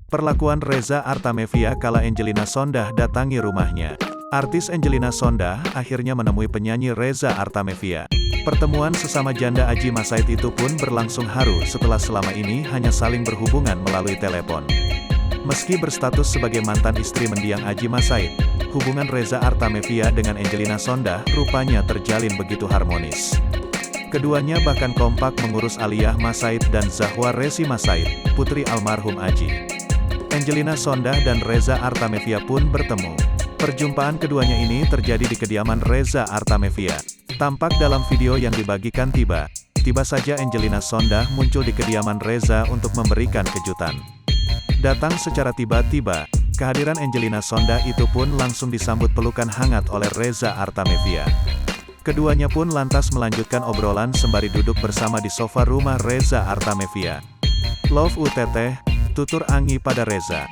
Perlakuan Reza Artamevia kala Angelina Sondakh datangi rumahnya. Artis Angelina Sondakh akhirnya menemui penyanyi Reza Artamevia. Pertemuan sesama janda Adjie Massaid itu pun berlangsung haru setelah selama ini hanya saling berhubungan melalui telepon. Meski berstatus sebagai mantan istri mendiang Adjie Massaid, hubungan Reza Artamevia dengan Angelina Sondakh rupanya terjalin begitu harmonis. Keduanya bahkan kompak mengurus Aliyah Massaid dan Zahwa Resi Massaid, putri almarhum Adjie. Angelina Sondakh dan Reza Artamevia pun bertemu. Perjumpaan keduanya ini terjadi di kediaman Reza Artamevia. Tampak dalam video yang dibagikan tiba saja Angelina Sondakh muncul di kediaman Reza untuk memberikan kejutan. Datang secara tiba-tiba, kehadiran Angelina Sondakh itu pun langsung disambut pelukan hangat oleh Reza Artamevia. Keduanya pun lantas melanjutkan obrolan sembari duduk bersama di sofa rumah Reza Artamevia. Love UTT, tutur Anggi pada Reza.